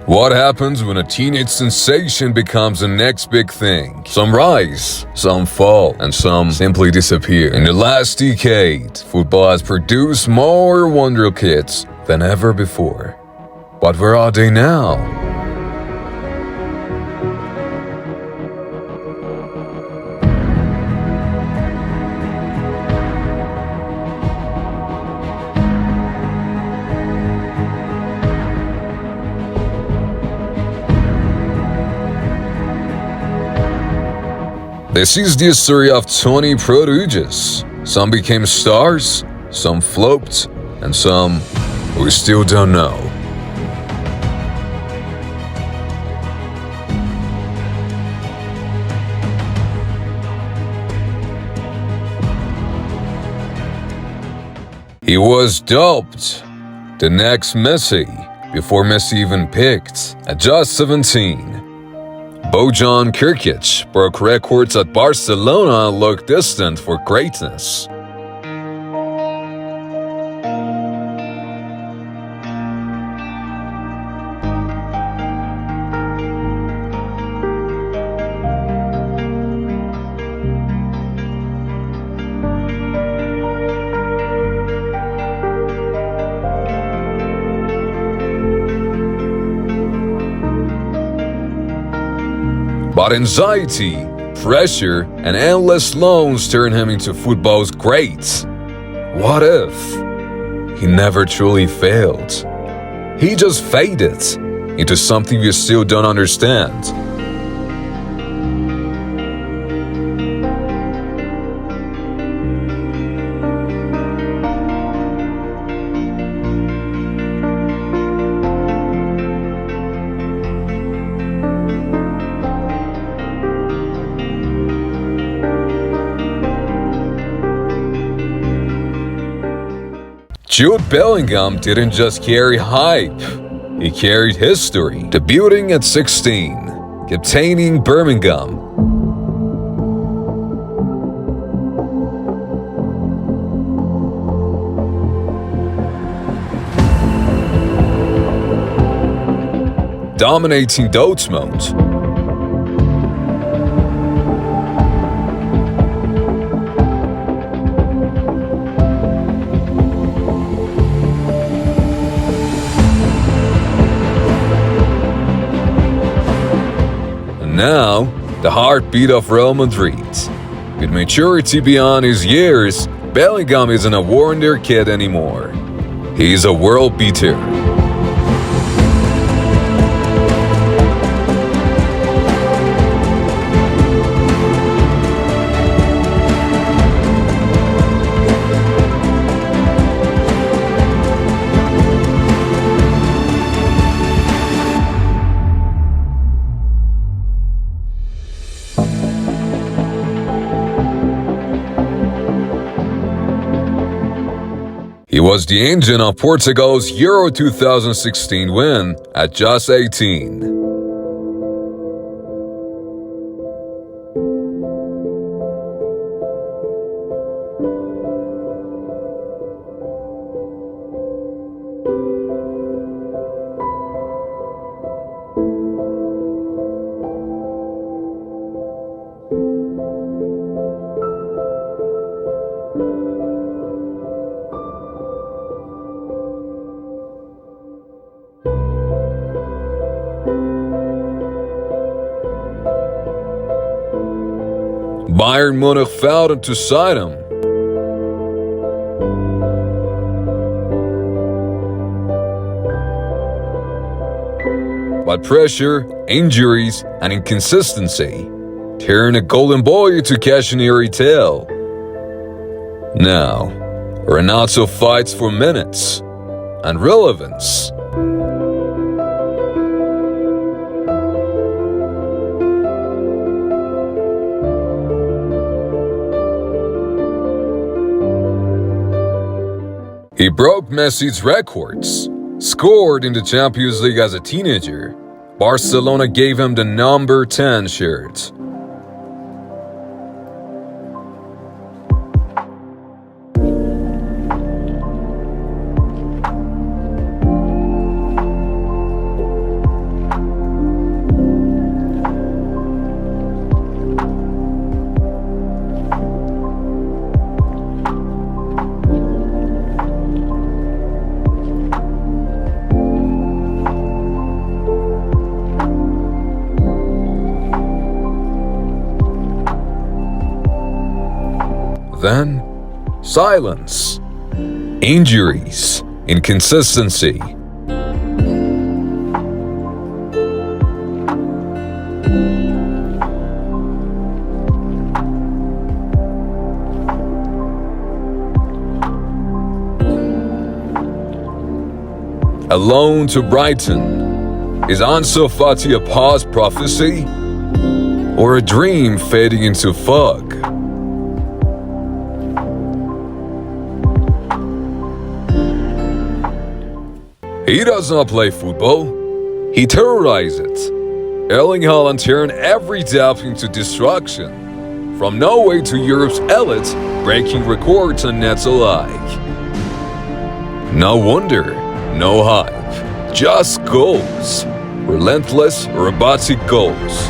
What happens when a teenage sensation becomes the next big thing? Some rise, some fall, and some simply disappear. In the last decade, football has produced more Wonderkids than ever before. But where are they now? This is the story of 20 prodigies. Some became stars, some flopped, and some we still don't know. He was dubbed the next Messi before Messi even picked. At just 17, Bojan Kirkic broke records at Barcelona and looked distant for greatness. But anxiety, pressure, and endless loans turned him into football's great. What if he never truly failed? He just faded into something we still don't understand. Jude Bellingham didn't just carry hype, he carried history, debuting at 16, captaining Birmingham. Dominating Dortmund. Now, the heartbeat of Real Madrid. With maturity beyond his years, Bellingham isn't a Wonderkid anymore. He's a world beater. He was the engine of Portugal's Euro 2016 win at just 18. Bayern Munich failed to sign him. But pressure, injuries, and inconsistency turned a golden boy into cautionary tale. Now, Renato fights for minutes and relevance. He broke Messi's records, scored in the Champions League as a teenager. Barcelona gave him the number 10 shirt. Then, silence, injuries, inconsistency. A loan to Brighton. Is Ansu Fati a past prophecy? Or a dream fading into fog? He does not play football. He terrorizes it. Erling Haaland turned every doubt into destruction. From Norway to Europe's elite, breaking records and nets alike. No wonder. No hype, just goals. Relentless, robotic goals.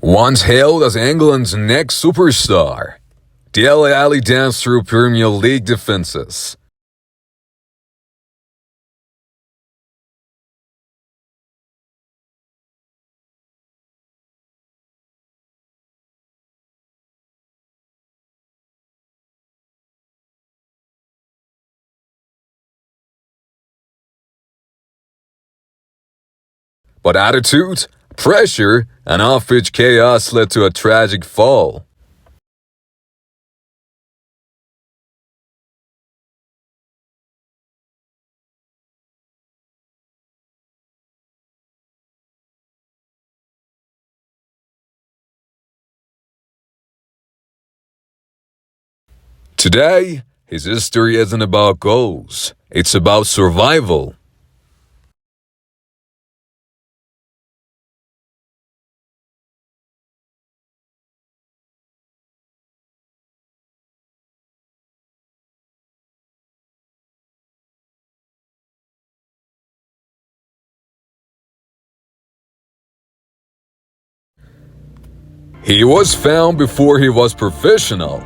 Once hailed as England's next superstar, Dele Alli danced through Premier League defenses. But attitude, pressure, and off-pitch chaos led to a tragic fall. Today, his history isn't about goals, it's about survival. He was found before he was professional.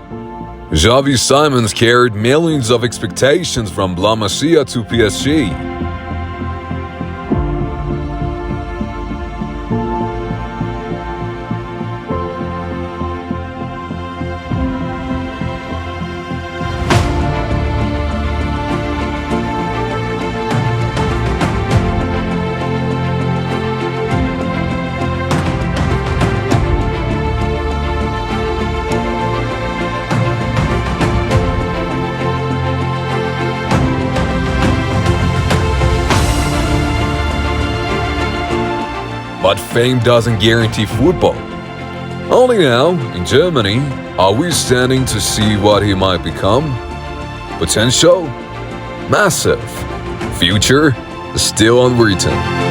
Xavi Simons carried millions of expectations from La Masia to PSG. But fame doesn't guarantee football. Only now, in Germany, are we standing to see what he might become? Potential? Massive. Future? Still unwritten.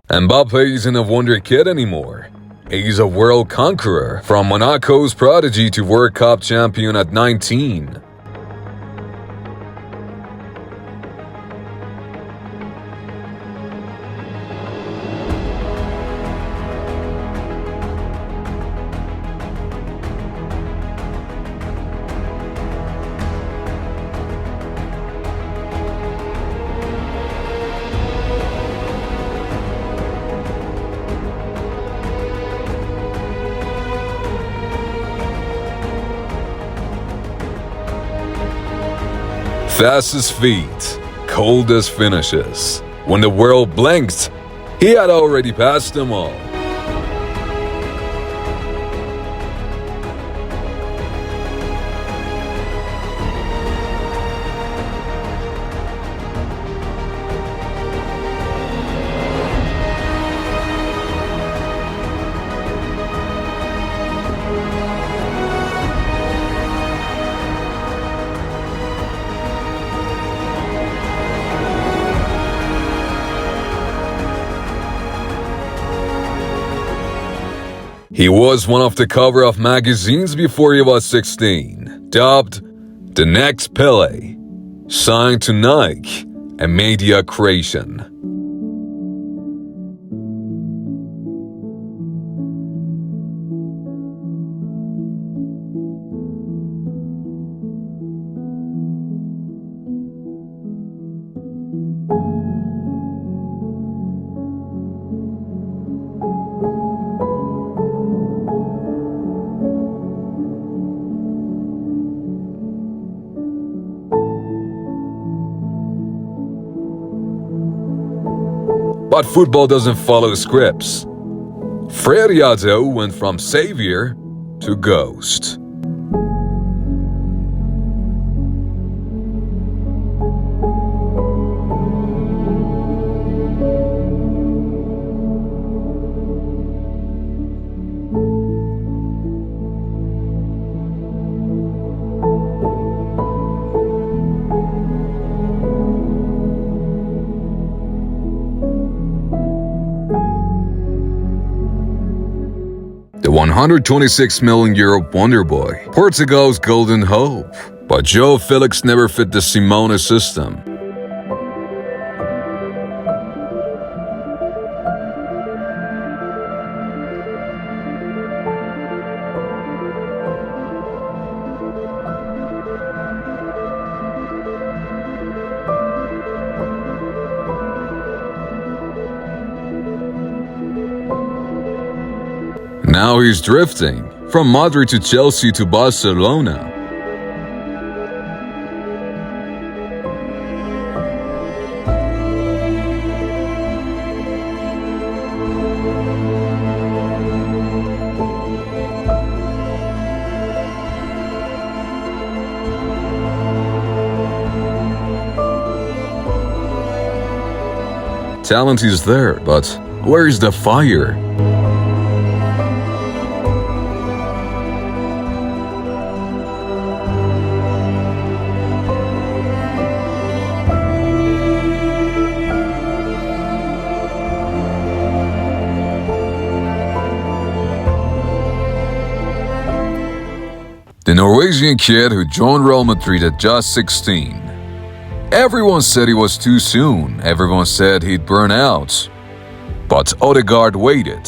Mbappe isn't a wonderkid anymore. He's a world conqueror, from Monaco's prodigy to World Cup champion at 19. Fastest feet, coldest finishes. When the world blinked, he had already passed them all. He was one of the cover of magazines before he was 16, dubbed the next Pele, signed to Nike, a media creation. But football doesn't follow scripts. Freire went from savior to ghost. The 126 million euro wonder boy, Portugal's golden hope. But Joe Felix never fit the Simone system. Now he's drifting, from Madrid to Chelsea to Barcelona. Talent is there, but where is the fire? The Norwegian kid who joined Real Madrid at just 16. Everyone said he was too soon, everyone said he'd burn out. But Odegaard waited.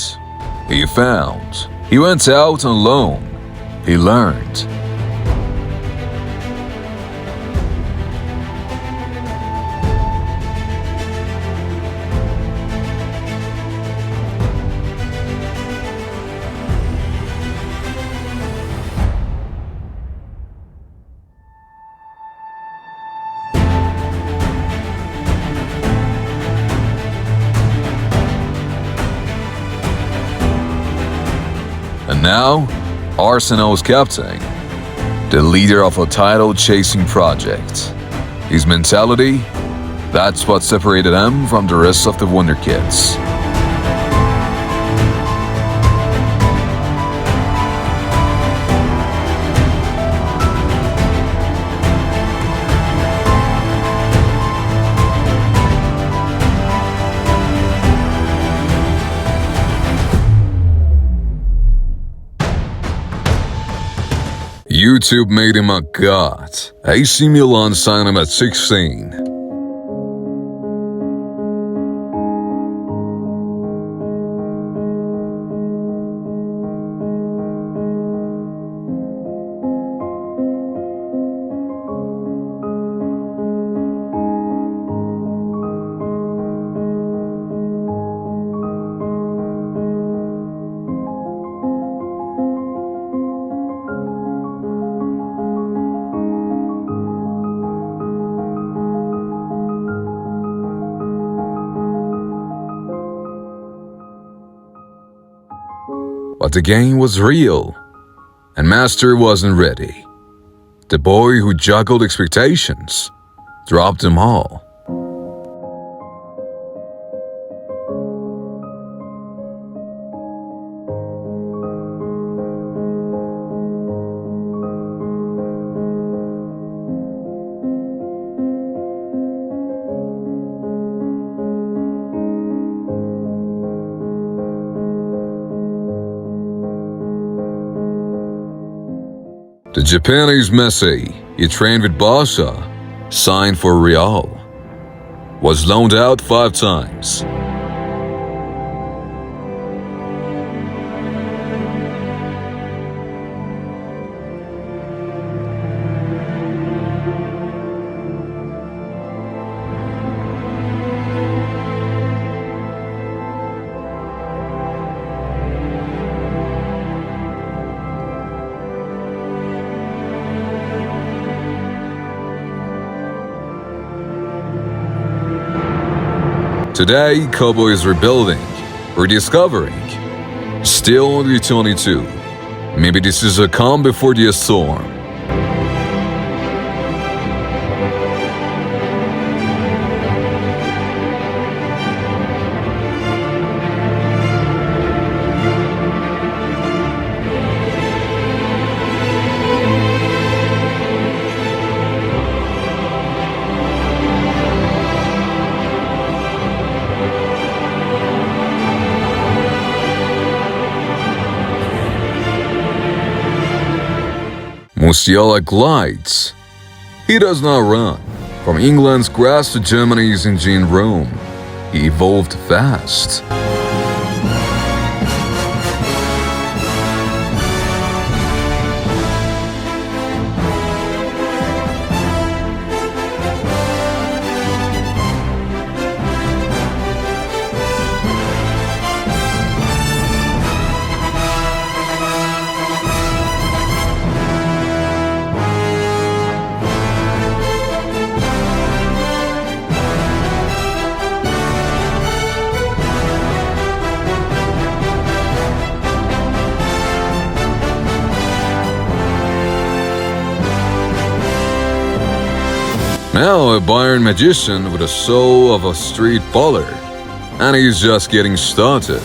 He found. He went out on loan. He learned. And now, Arsenal's captain, the leader of a title-chasing project. His mentality, that's what separated him from the rest of the Wonderkids. YouTube made him a god. AC Milan signed him at 16. But the game was real, and Master wasn't ready. The boy who juggled expectations dropped them all. The Japanese Messi, he trained with Barca, signed for Real, was loaned out 5 times. Today, Kobo is rebuilding, rediscovering. Still only 22. Maybe this is a calm before the storm. Musiala glides. He does not run. From England's grass to Germany's engine Rome, he evolved fast. Now a Bayern magician with the soul of a street baller, and he's just getting started.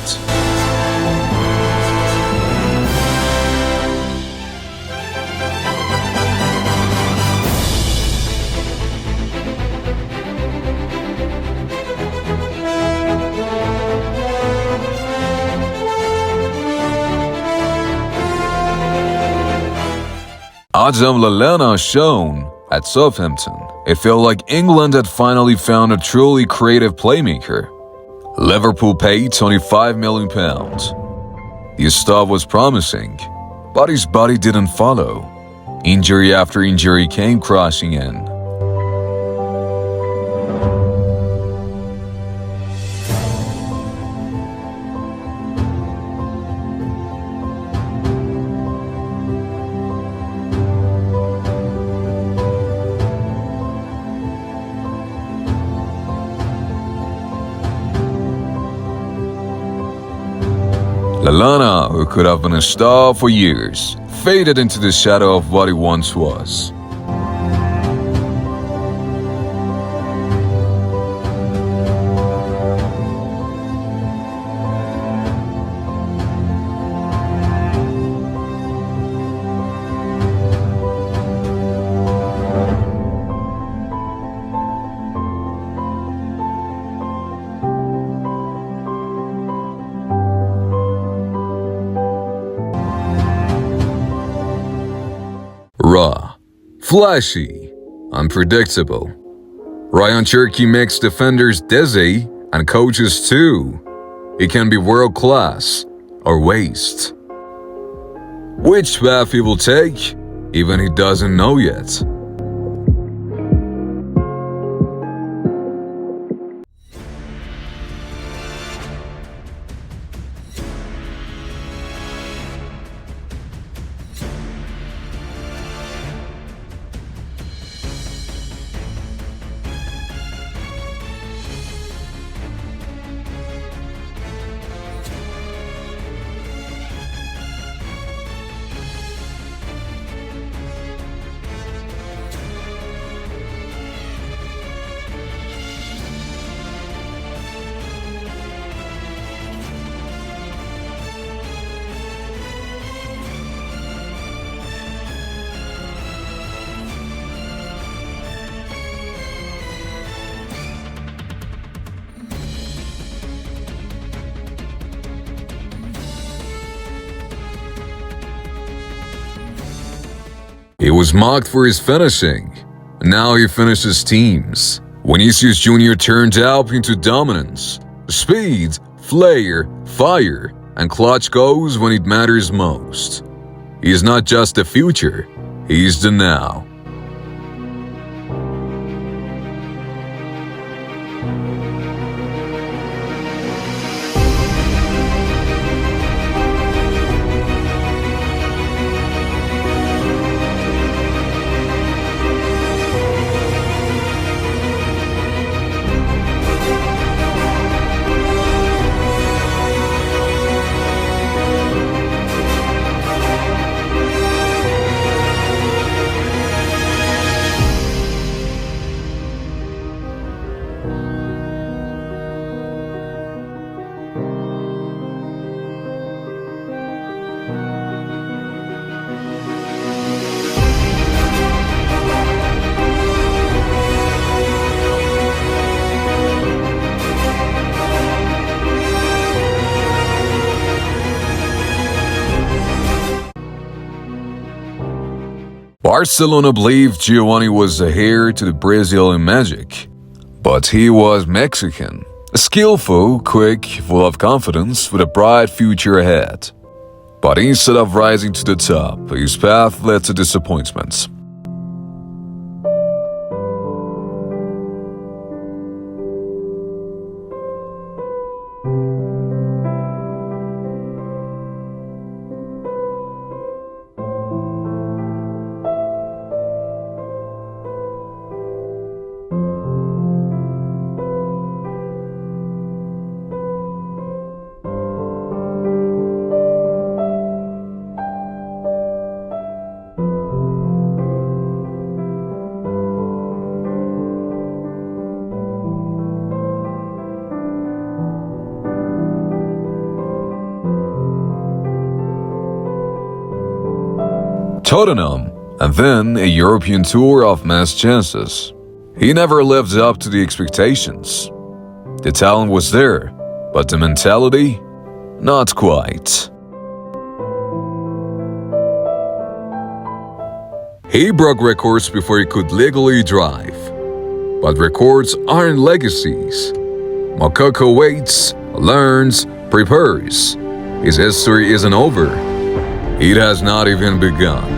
Adam Lallana shone at Southampton. It felt like England had finally found a truly creative playmaker. Liverpool paid £25 million. The stuff was promising, but his body didn't follow. Injury after injury came crashing in. Lallana, who could have been a star for years, faded into the shadow of what he once was. Raw, flashy, unpredictable. Ryan Cherky makes defenders dizzy and coaches too. He can be world-class or waste. Which path he will take, even he doesn't know yet. He was mocked for his finishing. Now he finishes teams. Vinicius Jr. turned up into dominance, speed, flair, fire, and clutch goals when it matters most. He is not just the future, he is the now. Barcelona believed Giovanni was the heir to the Brazilian magic, but he was Mexican, skillful, quick, full of confidence, with a bright future ahead. But instead of rising to the top, his path led to disappointments. Tottenham, and then a European tour of mass chances. He never lived up to the expectations. The talent was there, but the mentality? Not quite. He broke records before he could legally drive. But records aren't legacies. Moukoko waits, learns, prepares. His history isn't over. It has not even begun.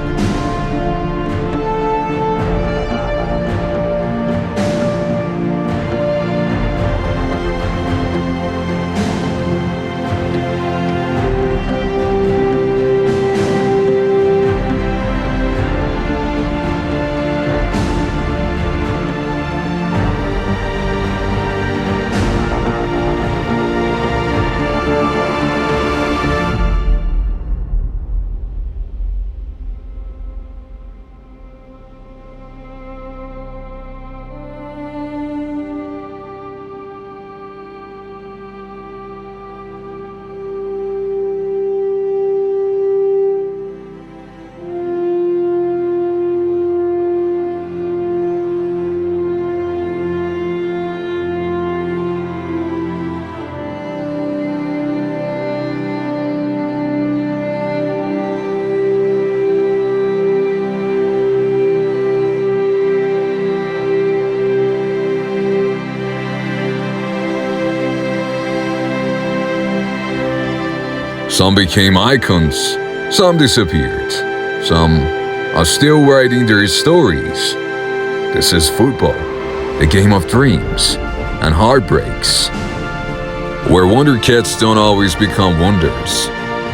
Some became icons, some disappeared, some are still writing their stories. This is football, a game of dreams and heartbreaks, where Wonderkids don't always become wonders,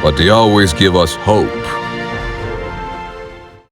but they always give us hope.